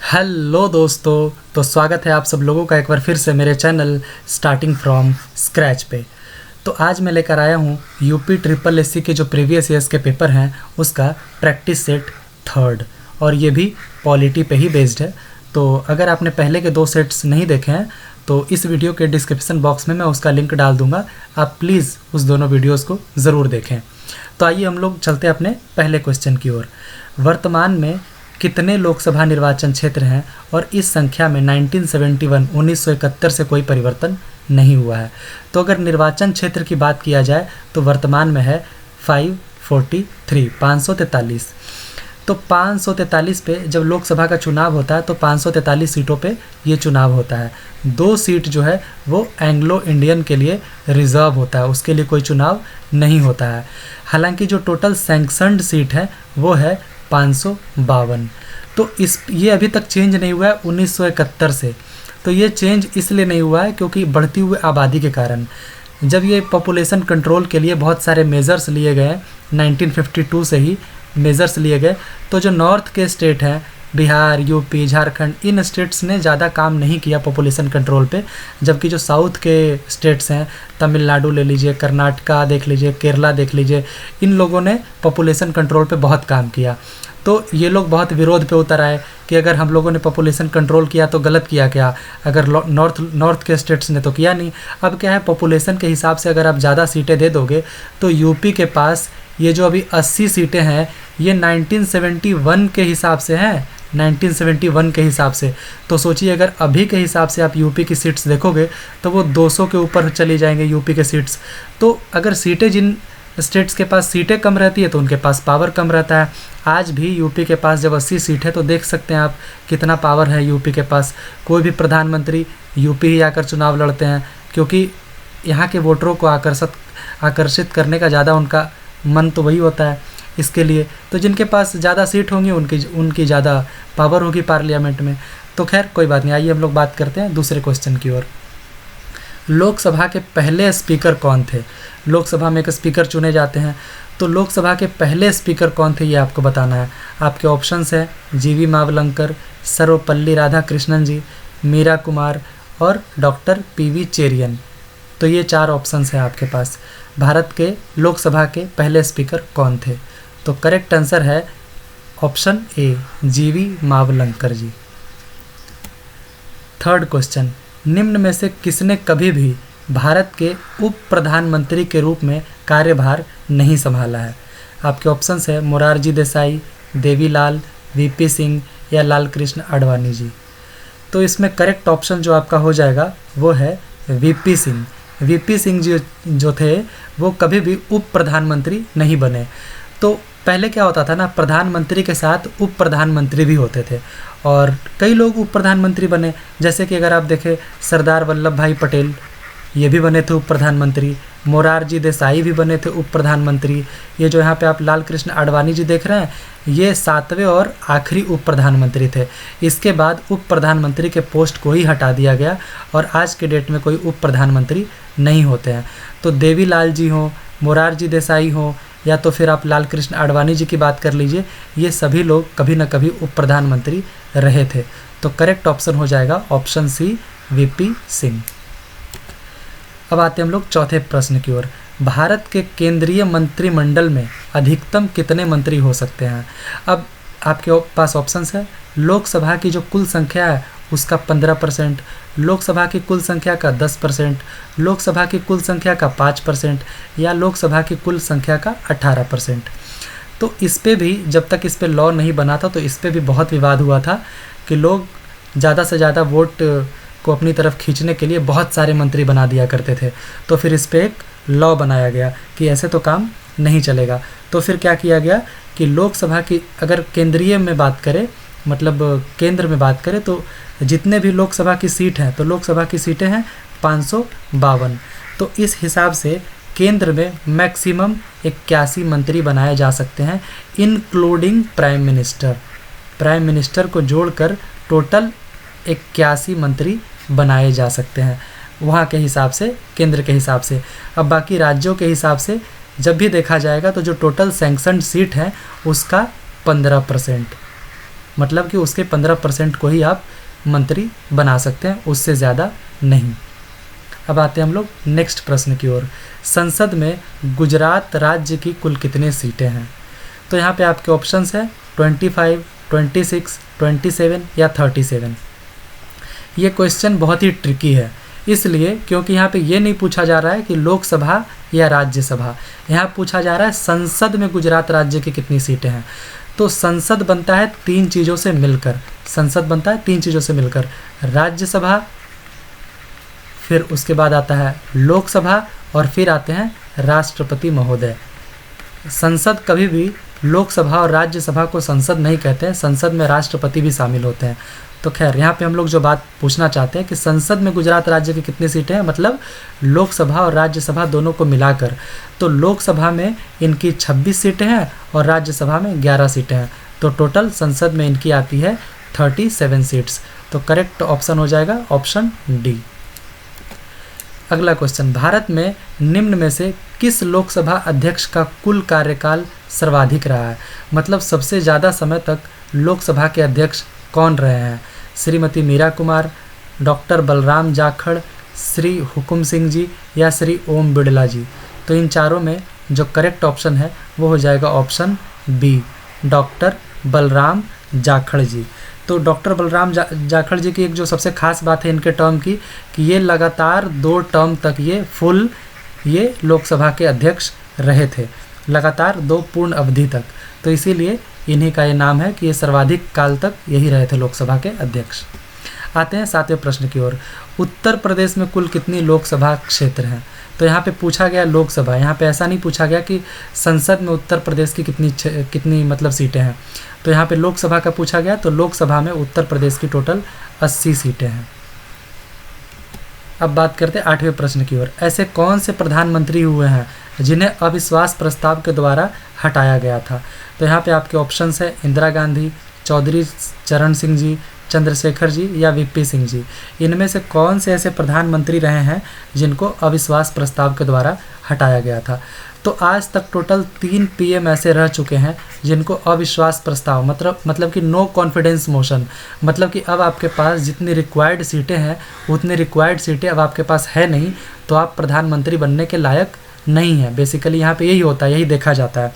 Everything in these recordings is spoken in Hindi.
हेलो दोस्तों, तो स्वागत है आप सब लोगों का एक बार फिर से मेरे चैनल स्टार्टिंग फ्रॉम स्क्रैच पे। तो आज मैं लेकर आया हूँ यूपी ट्रिपल एससी के जो प्रीवियस ईयर्स के पेपर हैं उसका प्रैक्टिस सेट थर्ड, और ये भी पॉलिटी पे ही बेस्ड है। तो अगर आपने पहले के 2 सेट्स नहीं देखे हैं तो इस वीडियो के डिस्क्रिप्शन बॉक्स में मैं उसका लिंक डाल दूँगा, आप प्लीज़ उस दोनों वीडियोज़ को ज़रूर देखें। तो आइए हम लोग चलते हैं अपने पहले क्वेश्चन की ओर। वर्तमान में कितने लोकसभा निर्वाचन क्षेत्र हैं और इस संख्या में 1971 से कोई परिवर्तन नहीं हुआ है। तो अगर निर्वाचन क्षेत्र की बात किया जाए तो वर्तमान में है 543 तो 543 पे जब लोकसभा का चुनाव होता है तो 543 सीटों पे ये चुनाव होता है। 2 सीट जो है वो एंग्लो इंडियन के लिए रिजर्व होता है, उसके लिए कोई चुनाव नहीं होता है। हालांकि जो टोटल सैंक्शनड सीट है वो है 552। तो ये अभी तक चेंज नहीं हुआ है 1971 से। तो ये चेंज इसलिए नहीं हुआ है क्योंकि बढ़ती हुई आबादी के कारण जब ये पॉपुलेशन कंट्रोल के लिए बहुत सारे मेजर्स लिए गए, 1952 से ही मेजर्स लिए गए, तो जो नॉर्थ के स्टेट हैं बिहार, यूपी, झारखंड, इन स्टेट्स ने ज़्यादा काम नहीं किया पॉपुलेशन कंट्रोल पे, जबकि जो साउथ के स्टेट्स हैं, तमिलनाडु ले लीजिए, कर्नाटका देख लीजिए, केरला देख लीजिए, इन लोगों ने पॉपुलेशन कंट्रोल पे बहुत काम किया। तो ये लोग बहुत विरोध पे उतर आए कि अगर हम लोगों ने पॉपुलेशन कंट्रोल किया तो गलत किया क्या, अगर नॉर्थ के स्टेट्स ने तो किया नहीं। अब क्या है, पॉपुलेशन के हिसाब से अगर आप ज़्यादा सीटें दे दोगे तो यूपी के पास ये जो अभी 80 सीटें हैं ये 1971 के हिसाब से हैं, 1971 के हिसाब से। तो सोचिए अगर अभी के हिसाब से आप यूपी की सीट्स देखोगे तो वो 200 के ऊपर चली जाएंगे यूपी के सीट्स। तो अगर सीटें, जिन स्टेट्स के पास सीटें कम रहती है तो उनके पास पावर कम रहता है। आज भी यूपी के पास जब 80 सीट है तो देख सकते हैं आप कितना पावर है यूपी के पास। कोई भी प्रधानमंत्री यूपी ही आकर चुनाव लड़ते हैं क्योंकि यहाँ के वोटरों को आकर्षित करने का ज़्यादा उनका मन तो वही होता है इसके लिए। तो जिनके पास ज़्यादा सीट होंगी उनकी ज़्यादा पावर होगी पार्लियामेंट में। तो खैर कोई बात नहीं, आइए हम लोग बात करते हैं दूसरे क्वेश्चन की ओर। लोकसभा के पहले स्पीकर कौन थे? लोकसभा में एक स्पीकर चुने जाते हैं, तो लोकसभा के पहले स्पीकर कौन थे ये आपको बताना है। आपके ऑप्शंस हैं जीवी मावलंकर, सर्वपल्ली राधाकृष्णन जी, मीरा कुमार और डॉक्टर पीवी चेरियन। तो ये 4 ऑप्शंस हैं आपके पास। भारत के लोकसभा के पहले स्पीकर कौन थे? तो करेक्ट आंसर है ऑप्शन ए, जीवी मावलंकर जी। थर्ड क्वेश्चन, निम्न में से किसने कभी भी भारत के उप प्रधानमंत्री के रूप में कार्यभार नहीं संभाला है? आपके ऑप्शंस है मोरारजी देसाई, देवीलाल, वीपी सिंह या लालकृष्ण आडवाणी जी। तो इसमें करेक्ट ऑप्शन जो आपका हो जाएगा वो है वीपी सिंह। वीपी सिंह जी जो थे वो कभी भी उप प्रधानमंत्री नहीं बने। तो पहले क्या होता था ना, प्रधानमंत्री के साथ उप प्रधानमंत्री भी होते थे और कई लोग उप प्रधानमंत्री बने। जैसे कि अगर आप देखें सरदार वल्लभ भाई पटेल, ये भी बने थे उप प्रधानमंत्री। मोरारजी देसाई भी बने थे उप प्रधानमंत्री। ये जो यहाँ पे आप लालकृष्ण आडवाणी जी देख रहे हैं ये 7वें और आखिरी उप प्रधानमंत्री थे। इसके बाद उप प्रधानमंत्री के पोस्ट को ही हटा दिया गया और आज के डेट में कोई उप प्रधानमंत्री नहीं होते हैं। तो देवीलाल जी हों, मोरारजी देसाई हों या तो फिर आप लालकृष्ण आडवाणी जी की बात कर लीजिए, ये सभी लोग कभी न कभी उप प्रधानमंत्री रहे थे। तो करेक्ट ऑप्शन हो जाएगा ऑप्शन सी, वीपी सिंह। अब आते हैं हम लोग चौथे प्रश्न की ओर। भारत के केंद्रीय मंत्रिमंडल में अधिकतम कितने मंत्री हो सकते हैं? अब आपके पास ऑप्शंस है लोकसभा की जो कुल संख्या है उसका 15%, लोकसभा की कुल संख्या का 10%, लोकसभा की कुल संख्या का 5% या लोकसभा की कुल संख्या का 18%। तो इस पे भी जब तक इस पे लॉ नहीं बना था तो इस पे भी बहुत विवाद हुआ था कि लोग ज़्यादा से ज़्यादा वोट को अपनी तरफ खींचने के लिए बहुत सारे मंत्री बना दिया करते थे। तो फिर इस पे एक लॉ बनाया गया कि ऐसे तो काम नहीं चलेगा। तो फिर क्या किया गया कि लोकसभा की अगर केंद्रीय में बात करें, मतलब केंद्र में बात करें, तो जितने भी लोकसभा की सीट हैं तो लोकसभा की सीटें हैं 552। तो इस हिसाब से केंद्र में मैक्सिमम 81 मंत्री बनाए जा सकते हैं, including prime minister. Prime minister को जोड़कर टोटल 81 मंत्री बनाए जा सकते हैं वहाँ के हिसाब से, केंद्र के हिसाब से। अब बाकी राज्यों के हिसाब से जब भी देखा जाएगा तो जो टोटल सैंक्शनड सीट है उसका 15%, मतलब कि उसके 15% को ही आप मंत्री बना सकते हैं, उससे ज़्यादा नहीं। अब आते हैं हम लोग नेक्स्ट प्रश्न की ओर। संसद में गुजरात राज्य की कुल कितनी सीटें हैं? तो यहाँ पे आपके ऑप्शंस है 25, 26, 27 या 37। ये क्वेश्चन बहुत ही ट्रिकी है, इसलिए क्योंकि यहाँ पे ये नहीं पूछा जा रहा है कि लोकसभा या राज्यसभा, यहाँ पूछा जा रहा है संसद में गुजरात राज्य की कितनी सीटें हैं। तो संसद बनता है 3 चीज़ों से मिलकर, संसद बनता है 3 चीज़ों से मिलकर, राज्यसभा, फिर उसके बाद आता है लोकसभा और फिर आते हैं राष्ट्रपति महोदय। संसद कभी भी लोकसभा और राज्यसभा को संसद नहीं कहते हैं, संसद में राष्ट्रपति भी शामिल होते हैं। तो खैर यहाँ पे हम लोग जो बात पूछना चाहते हैं कि संसद में गुजरात राज्य की कितनी सीटें हैं, मतलब लोकसभा और राज्यसभा दोनों को मिलाकर। तो लोकसभा में इनकी 26 सीटें हैं और राज्यसभा में 11 सीटें हैं, तो टोटल संसद में इनकी आती है 37 सीट्स। तो करेक्ट ऑप्शन हो जाएगा ऑप्शन डी। अगला क्वेश्चन, भारत में निम्न में से किस लोकसभा अध्यक्ष का कुल कार्यकाल सर्वाधिक रहा है? मतलब सबसे ज़्यादा समय तक लोकसभा के अध्यक्ष कौन रहे हैं? श्रीमती मीरा कुमार, डॉक्टर बलराम जाखड़, श्री हुकुम सिंह जी या श्री ओम बिड़ला जी। तो इन चारों में जो करेक्ट ऑप्शन है वो हो जाएगा option B, doctor Balram Jakhar ji. तो डॉक्टर बलराम जाखड़ जी की एक जो सबसे खास बात है इनके टर्म की, कि ये लगातार 2 टर्म तक ये लोकसभा के अध्यक्ष रहे थे, लगातार 2 पूर्ण अवधि तक। तो इसीलिए इन्हीं का ये नाम है कि ये सर्वाधिक काल तक यही रहे थे लोकसभा के अध्यक्ष। आते हैं 7वें प्रश्न की ओर। उत्तर प्रदेश में कुल कितनी लोकसभा क्षेत्र हैं? तो यहाँ पे पूछा गया लोकसभा, यहाँ पे ऐसा नहीं पूछा गया कि संसद में उत्तर प्रदेश की कितनी मतलब सीटें हैं। तो यहाँ पे लोकसभा का पूछा गया, तो लोकसभा में उत्तर प्रदेश की टोटल 80 सीटें हैं। अब बात करते हैं 8वें प्रश्न की ओर। ऐसे कौन से प्रधानमंत्री हुए हैं जिन्हें अविश्वास प्रस्ताव के द्वारा हटाया गया था? तो यहाँ पे आपके ऑप्शंस है इंदिरा गांधी, चौधरी चरण सिंह जी, चंद्रशेखर जी या वीपी सिंह जी। इनमें से कौन से ऐसे प्रधानमंत्री रहे हैं जिनको अविश्वास प्रस्ताव के द्वारा हटाया गया था? तो आज तक टोटल 3 पीएम ऐसे रह चुके हैं जिनको अविश्वास प्रस्ताव मतलब कि नो कॉन्फिडेंस मोशन, मतलब कि अब आपके पास जितनी रिक्वायर्ड सीटें हैं उतनी रिक्वायर्ड सीटें अब आपके पास है नहीं, तो आप प्रधानमंत्री बनने के लायक नहीं है। बेसिकली यहाँ पे यही होता है, यही देखा जाता है।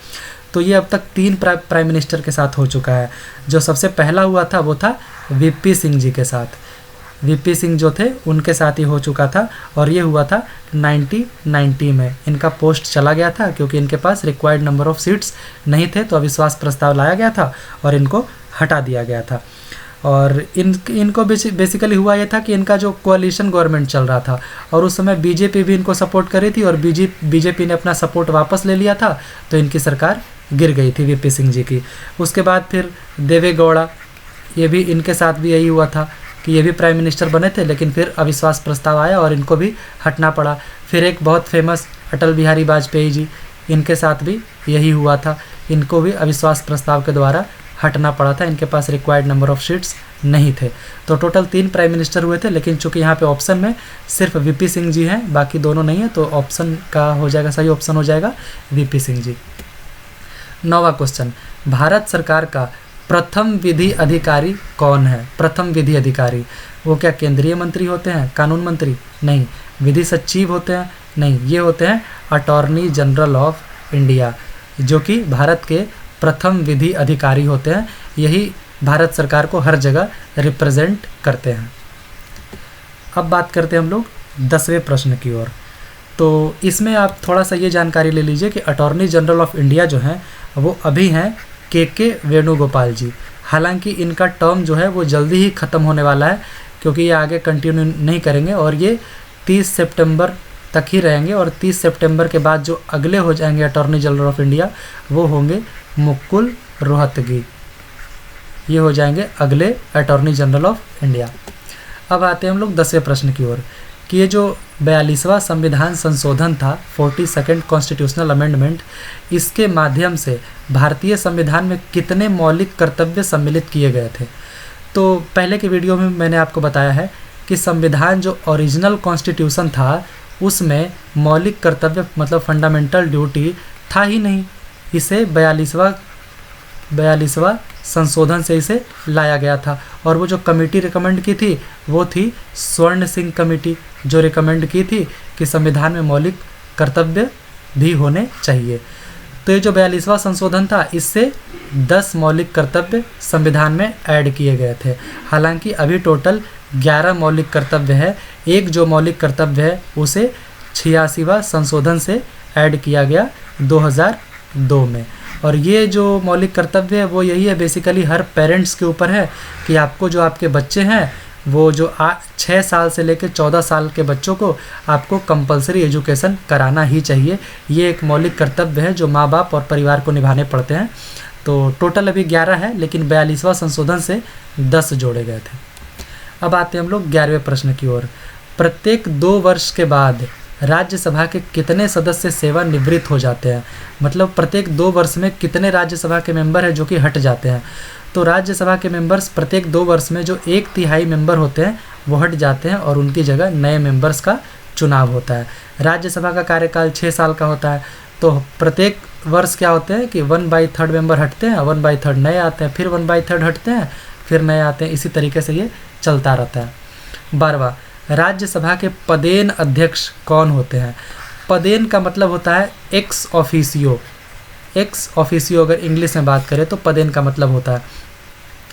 तो ये अब तक 3 प्राइम मिनिस्टर के साथ हो चुका है। जो सबसे पहला हुआ था वो था वीपी सिंह जी के साथ, वीपी सिंह जो थे उनके साथ ही हो चुका था, और ये हुआ था 1990 में। इनका पोस्ट चला गया था क्योंकि इनके पास रिक्वायर्ड नंबर ऑफ सीट्स नहीं थे, तो अविश्वास प्रस्ताव लाया गया था और इनको हटा दिया गया था। और इनको बेसिकली हुआ ये था कि इनका जो कोalition गवर्नमेंट चल रहा था और उस समय बीजेपी भी इनको सपोर्ट कर रही थी, और बीजेपी ने अपना सपोर्ट वापस ले लिया था, तो इनकी सरकार गिर गई थी वीपी सिंह जी की। उसके बाद फिर देवे गौड़ा, ये भी इनके साथ भी यही हुआ था कि ये भी प्राइम मिनिस्टर बने थे, लेकिन फिर अविश्वास प्रस्ताव आया और इनको भी हटना पड़ा। फिर एक बहुत फेमस अटल बिहारी वाजपेयी जी, इनके साथ भी यही हुआ था, इनको भी अविश्वास प्रस्ताव के द्वारा हटना पड़ा था, इनके पास रिक्वायर्ड नंबर ऑफ सीट्स नहीं थे। तो टोटल 3 प्राइम मिनिस्टर हुए थे, लेकिन चूंकि यहाँ पे ऑप्शन में सिर्फ वीपी सिंह जी हैं, बाकी दोनों नहीं है, तो ऑप्शन का हो जाएगा, सही ऑप्शन हो जाएगा वीपी सिंह जी। 9वां क्वेश्चन, भारत सरकार का प्रथम विधि अधिकारी कौन है? प्रथम विधि अधिकारी वो क्या केंद्रीय मंत्री होते हैं, कानून मंत्री? नहीं। विधि सचिव होते हैं? नहीं। ये होते हैं अटॉर्नी जनरल ऑफ इंडिया, जो कि भारत के प्रथम विधि अधिकारी होते हैं। यही भारत सरकार को हर जगह रिप्रेजेंट करते हैं। अब बात करते हैं हम लोग 10वें प्रश्न की ओर। तो इसमें आप थोड़ा सा ये जानकारी ले लीजिए कि अटॉर्नी जनरल ऑफ इंडिया जो हैं वो अभी हैं के वेणुगोपाल जी। हालांकि इनका टर्म जो है वो जल्दी ही ख़त्म होने वाला है, क्योंकि ये आगे कंटिन्यू नहीं करेंगे और ये 30 सितंबर तक ही रहेंगे, और 30 सितंबर के बाद जो अगले हो जाएंगे अटॉर्नी जनरल ऑफ इंडिया वो होंगे मुकुल रोहतगी। ये हो जाएंगे अगले अटॉर्नी जनरल ऑफ इंडिया। अब आते हैं हम लोग 10वें प्रश्न की ओर कि ये जो 42वां संविधान संशोधन था, 42nd कॉन्स्टिट्यूशनल अमेंडमेंट, इसके माध्यम से भारतीय संविधान में कितने मौलिक कर्तव्य सम्मिलित किए गए थे? तो पहले के वीडियो में मैंने आपको बताया है कि संविधान जो ओरिजिनल कॉन्स्टिट्यूशन था उसमें मौलिक कर्तव्य मतलब फंडामेंटल ड्यूटी था ही नहीं। इसे 42वां 42वां संशोधन से इसे लाया गया था। और वो जो कमेटी रिकमेंड की थी वो थी स्वर्ण सिंह कमेटी, जो रिकमेंड की थी कि संविधान में मौलिक कर्तव्य भी होने चाहिए। तो ये जो 42वां संशोधन था, इससे 10 मौलिक कर्तव्य संविधान में ऐड किए गए थे। हालांकि अभी टोटल 11 मौलिक कर्तव्य है। एक जो मौलिक कर्तव्य है उसे 86वां संशोधन से ऐड किया गया 2002 में। और ये जो मौलिक कर्तव्य है वो यही है, बेसिकली हर पेरेंट्स के ऊपर है कि आपको जो आपके बच्चे हैं वो जो 6 साल से लेकर 14 साल के बच्चों को आपको कंपलसरी एजुकेशन कराना ही चाहिए। ये एक मौलिक कर्तव्य है जो माँ बाप और परिवार को निभाने पड़ते हैं। तो टोटल अभी 11 है, लेकिन 42वां संशोधन से 10 जोड़े गए थे। अब आते हैं हम लोग 11वें प्रश्न की ओर। प्रत्येक 2 वर्ष के बाद राज्यसभा के कितने सदस्य सेवानिवृत्त हो जाते हैं? मतलब प्रत्येक 2 वर्ष में कितने राज्यसभा के मेंबर हैं जो कि हट जाते हैं? तो राज्यसभा के मेंबर्स प्रत्येक 2 वर्ष में जो 1/3 मेंबर होते हैं वो हट जाते हैं और उनकी जगह नए मेंबर्स का चुनाव होता है। राज्यसभा का कार्यकाल 6 साल का होता है, तो प्रत्येक वर्ष क्या होते हैं कि 1/3 मेंबर हटते हैं, 1/3 नए आते हैं, फिर 1/3 हटते हैं, फिर नए आते हैं। इसी तरीके से ये चलता रहता है। 12वां, राज्यसभा के पदेन अध्यक्ष कौन होते हैं? पदेन का मतलब होता है एक्स ऑफिसियो। एक्स ऑफिसियो अगर इंग्लिश में बात करें तो पदेन का मतलब होता है।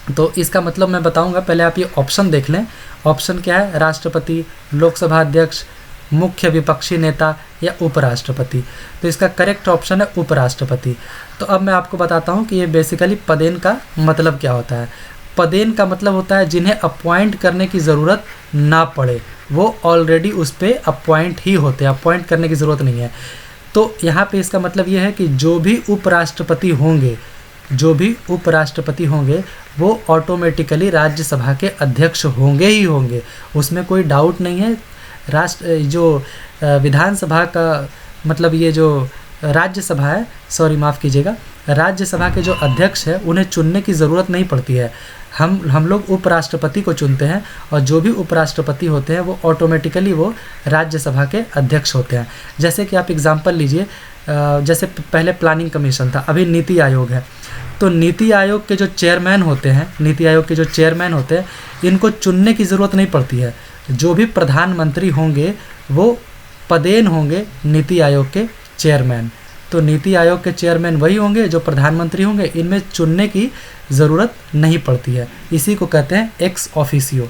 तो इसका मतलब मैं बताऊंगा, पहले आप ये ऑप्शन देख लें। ऑप्शन क्या है? राष्ट्रपति, लोकसभा अध्यक्ष, मुख्य विपक्षी नेता या उपराष्ट्रपति। तो इसका करेक्ट ऑप्शन है उपराष्ट्रपति। तो अब मैं आपको बताता हूँ कि ये बेसिकली पदेन का मतलब क्या होता है। पदेन का मतलब होता है जिन्हें अपॉइंट करने की ज़रूरत ना पड़े, वो ऑलरेडी उस पर अपॉइंट ही होते हैं, अपॉइंट करने की ज़रूरत नहीं है। तो यहाँ पे इसका मतलब ये है कि जो भी उपराष्ट्रपति होंगे वो ऑटोमेटिकली राज्यसभा के अध्यक्ष होंगे ही होंगे, उसमें कोई डाउट नहीं है। विधानसभा का मतलब ये जो राज्यसभा है, सॉरी माफ़ कीजिएगा, राज्यसभा के जो अध्यक्ष है उन्हें चुनने की ज़रूरत नहीं पड़ती है। हम लोग उपराष्ट्रपति को चुनते हैं और जो भी उपराष्ट्रपति होते हैं वो ऑटोमेटिकली वो राज्यसभा के अध्यक्ष होते हैं। जैसे कि आप एग्जांपल लीजिए, जैसे पहले प्लानिंग कमीशन था, अभी नीति आयोग है। तो नीति आयोग के जो चेयरमैन होते हैं, इनको चुनने की ज़रूरत नहीं पड़ती है। जो भी प्रधानमंत्री होंगे वो पदेन होंगे नीति आयोग के चेयरमैन। तो नीति आयोग के चेयरमैन वही होंगे जो प्रधानमंत्री होंगे, इनमें चुनने की ज़रूरत नहीं पड़ती है। इसी को कहते हैं एक्स ऑफिसियो।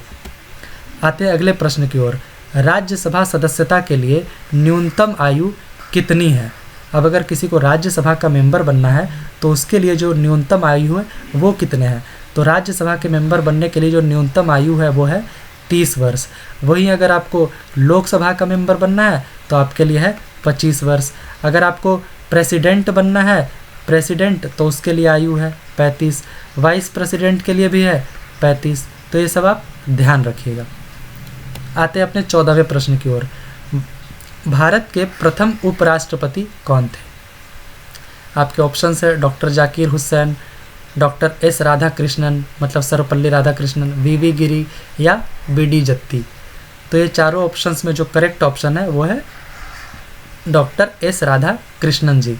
आते हैं अगले प्रश्न की ओर। राज्यसभा सदस्यता के लिए न्यूनतम आयु कितनी है? अब अगर किसी को राज्यसभा का मेंबर बनना है तो उसके लिए जो न्यूनतम आयु है वो कितने हैं? तो राज्यसभा के मेंबर बनने के लिए जो न्यूनतम आयु है वो है 30 वर्ष। वहीं अगर आपको लोकसभा का मेंबर बनना है तो आपके लिए है 25 वर्ष। अगर आपको प्रेसिडेंट बनना है, तो उसके लिए आयु है 35। वाइस प्रेसिडेंट के लिए भी है 35। तो ये सब आप ध्यान रखिएगा। आते हैं अपने 14वें प्रश्न की ओर। भारत के प्रथम उपराष्ट्रपति कौन थे? आपके ऑप्शन है doctor Zakir Hussain, doctor S Radhakrishnan मतलब सर्वपल्ली राधाकृष्णन, वीवी गिरी या बीडी जत्ती। तो ये चारों ऑप्शंस में जो करेक्ट ऑप्शन है वो है डॉक्टर एस राधाकृष्णन जी।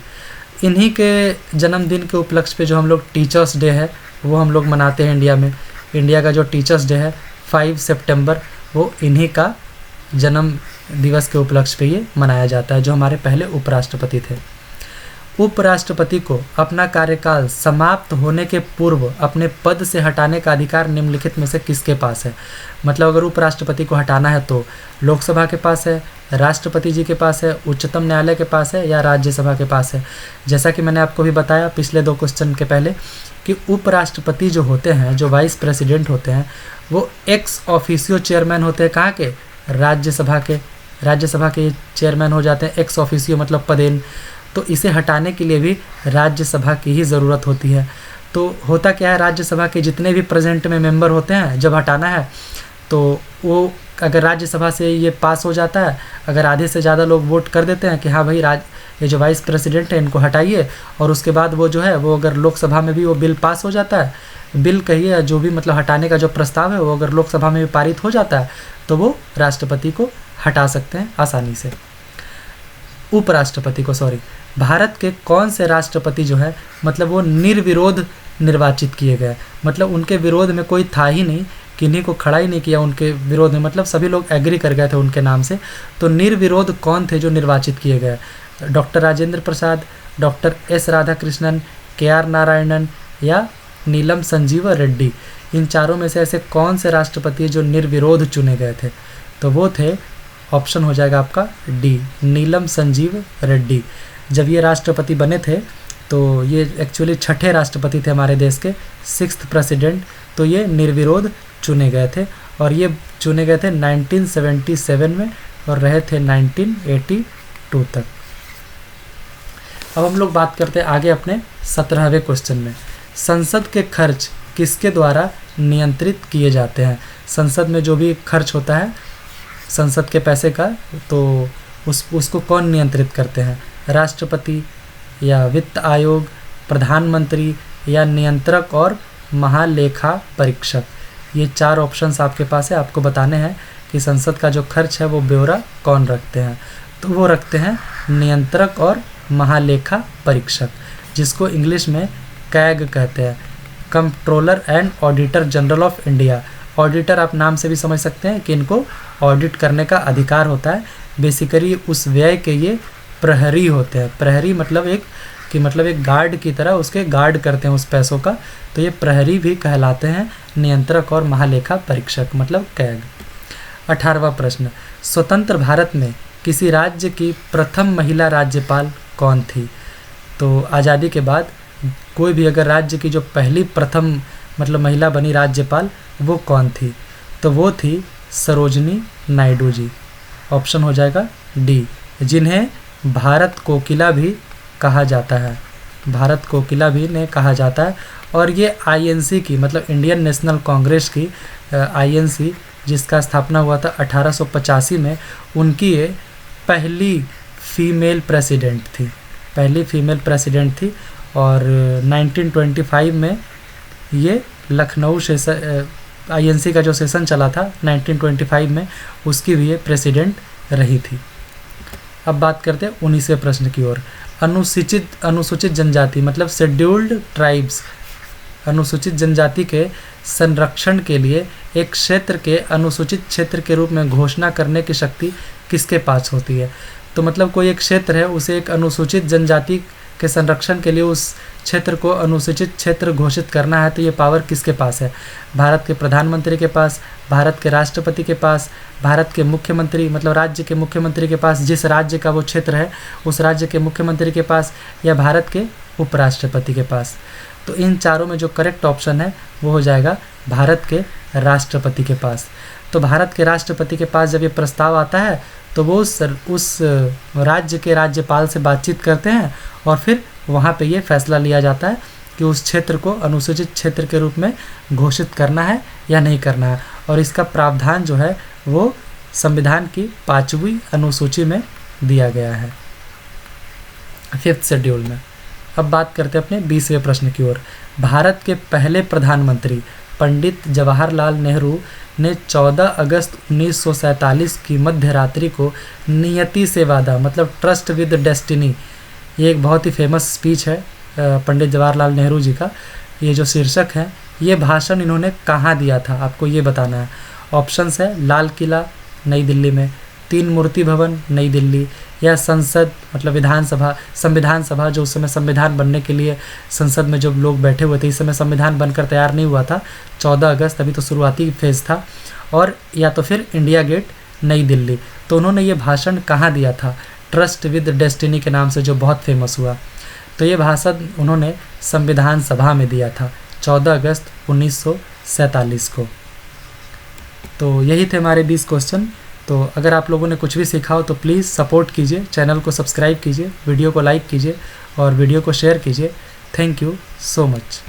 इन्हीं के जन्मदिन के उपलक्ष्य पे जो हम लोग टीचर्स डे है वो हम लोग मनाते हैं इंडिया में। इंडिया का जो टीचर्स डे है 5 सितंबर, वो इन्हीं का जन्म दिवस के उपलक्ष्य पे ये मनाया जाता है, जो हमारे पहले उपराष्ट्रपति थे। उपराष्ट्रपति को अपना कार्यकाल समाप्त होने के पूर्व अपने पद से हटाने का अधिकार निम्नलिखित में से किसके पास है? मतलब अगर उपराष्ट्रपति को हटाना है तो लोकसभा के पास है, राष्ट्रपति जी के पास है, उच्चतम न्यायालय के पास है या राज्यसभा के पास है। जैसा कि मैंने आपको भी बताया पिछले 2 क्वेश्चन के पहले कि उपराष्ट्रपति जो होते हैं, जो वाइस प्रेसिडेंट होते हैं, वो एक्स ऑफिसियो चेयरमैन होते हैं। कहाँ के? राज्यसभा के चेयरमैन हो जाते हैं एक्स ऑफिसियो मतलब पदेन। तो इसे हटाने के लिए भी राज्यसभा की ही ज़रूरत होती है। तो होता क्या है, राज्यसभा के जितने भी प्रेजेंट में मेंबर होते हैं, जब हटाना है तो वो अगर राज्यसभा से ये पास हो जाता है, अगर आधे से ज़्यादा लोग वोट कर देते हैं कि हाँ भाई ये जो वाइस प्रेसिडेंट है इनको हटाइए, और उसके बाद वो जो है वो अगर लोकसभा में भी वो बिल पास हो जाता है, बिल कहिए जो भी मतलब हटाने का जो प्रस्ताव है वो अगर लोकसभा में भी पारित हो जाता है तो वो राष्ट्रपति को हटा सकते हैं आसानी से। भारत के कौन से राष्ट्रपति जो है मतलब वो निर्विरोध निर्वाचित किए गए। मतलब उनके विरोध में कोई था ही नहीं, किन्हीं को खड़ा ही नहीं किया उनके विरोध में, मतलब सभी लोग एग्री कर गए थे उनके नाम से। तो निर्विरोध कौन थे जो निर्वाचित किए गए? Doctor Rajendra Prasad, doctor S Radhakrishnan, KR Narayanan या नीलम संजीव रेड्डी। इन चारों में से ऐसे कौन से राष्ट्रपति जो निर्विरोध चुने गए थे? तो वो थे, ऑप्शन हो जाएगा आपका डी, नीलम संजीव रेड्डी। जब ये राष्ट्रपति बने थे तो ये एक्चुअली छठे राष्ट्रपति थे हमारे देश के, 6th प्रेसिडेंट। तो ये निर्विरोध चुने गए थे और ये चुने गए थे 1977 में और रहे थे 1982 तक। अब हम लोग बात करते हैं आगे अपने 17वें क्वेश्चन में। संसद के खर्च किसके द्वारा नियंत्रित किए जाते हैं? संसद में जो भी खर्च होता है संसद के पैसे का, तो उसको कौन नियंत्रित करते हैं? राष्ट्रपति या वित्त आयोग, प्रधानमंत्री या नियंत्रक और महालेखा परीक्षक। ये 4 ऑप्शंस आपके पास है, आपको बताने हैं कि संसद का जो खर्च है वो ब्यौरा कौन रखते हैं। तो वो रखते हैं नियंत्रक और महालेखा परीक्षक, जिसको इंग्लिश में कैग कहते हैं, controller and auditor general of India. Auditor आप नाम से भी समझ सकते हैं कि इनको ऑडिट करने का अधिकार होता है। बेसिकली उस व्यय के ये प्रहरी होते हैं। प्रहरी मतलब एक गार्ड की तरह उसके गार्ड करते हैं उस पैसों का, तो ये प्रहरी भी कहलाते हैं नियंत्रक और महालेखा परीक्षक, मतलब कैग। 18वां प्रश्न, स्वतंत्र भारत में किसी राज्य की प्रथम महिला राज्यपाल कौन थी? तो आज़ादी के बाद कोई भी अगर राज्य की जो पहली प्रथम मतलब महिला बनी राज्यपाल, वो कौन थी? तो वो थी सरोजनी नायडू जी। ऑप्शन हो जाएगा डी, जिन्हें भारत कोकिला भी कहा जाता है। भारत कोकिला भी ने कहा जाता है। और ये INC की मतलब इंडियन नेशनल कांग्रेस की INC जिसका स्थापना हुआ था 1885 में, उनकी ये पहली फीमेल प्रेसिडेंट थी। पहली फीमेल प्रेसिडेंट थी। और 1925 में ये लखनऊ INC का जो सेशन चला था 1925 में, उसकी भी ये प्रेसिडेंट रही थी। अब बात करते हैं 19वें प्रश्न की ओर। अनुसूचित जनजाति मतलब शेड्यूल्ड ट्राइब्स, अनुसूचित जनजाति के संरक्षण के लिए एक क्षेत्र के अनुसूचित क्षेत्र के रूप में घोषणा करने की शक्ति किसके पास होती है? तो मतलब कोई एक क्षेत्र है, उसे एक अनुसूचित जनजाति के संरक्षण के लिए उस क्षेत्र को अनुसूचित क्षेत्र घोषित करना है, तो ये पावर किसके पास है? भारत के प्रधानमंत्री के पास, भारत के राष्ट्रपति के पास, भारत के मुख्यमंत्री मतलब राज्य के मुख्यमंत्री के पास, जिस राज्य का वो क्षेत्र है उस राज्य के मुख्यमंत्री के पास, या भारत के उपराष्ट्रपति के पास। तो इन चारों में जो करेक्ट ऑप्शन है वो हो जाएगा भारत के राष्ट्रपति के पास। तो भारत के राष्ट्रपति के पास जब ये प्रस्ताव आता है तो वो उस राज्य के राज्यपाल से बातचीत करते हैं और फिर वहाँ पे ये फैसला लिया जाता है कि उस क्षेत्र को अनुसूचित क्षेत्र के रूप में घोषित करना है या नहीं करना है। और इसका प्रावधान जो है वो संविधान की 5वीं अनुसूची में दिया गया है, 5th शेड्यूल में। अब बात करते हैं अपने 20वें प्रश्न की ओर। भारत के पहले प्रधानमंत्री पंडित जवाहरलाल नेहरू ने 14 अगस्त 1947 की मध्य रात्रि को नियति से वादा मतलब ट्रस्ट विद डेस्टिनी, ये एक बहुत ही फेमस स्पीच है पंडित जवाहरलाल नेहरू जी का। ये जो शीर्षक है, ये भाषण इन्होंने कहाँ दिया था आपको ये बताना है। ऑप्शंस है लाल किला नई दिल्ली में, 3 मूर्ति भवन नई दिल्ली, या संसद मतलब विधानसभा संविधान सभा जो उस समय संविधान बनने के लिए संसद में जो लोग बैठे हुए थे, इस समय संविधान बनकर तैयार नहीं हुआ था, 14 अगस्त अभी तो शुरुआती फेज़ था, और या तो फिर इंडिया गेट नई दिल्ली। तो उन्होंने ये भाषण कहाँ दिया था? ट्रस्ट विद डेस्टिनी के नाम से जो बहुत फेमस हुआ। तो ये भाषण उन्होंने संविधान सभा में दिया था 14 अगस्त 1947 को। तो यही थे हमारे 20 क्वेश्चन। तो अगर आप लोगों ने कुछ भी सीखा हो तो प्लीज़ सपोर्ट कीजिए, चैनल को सब्सक्राइब कीजिए, वीडियो को लाइक कीजिए और वीडियो को शेयर कीजिए। Thank you so much.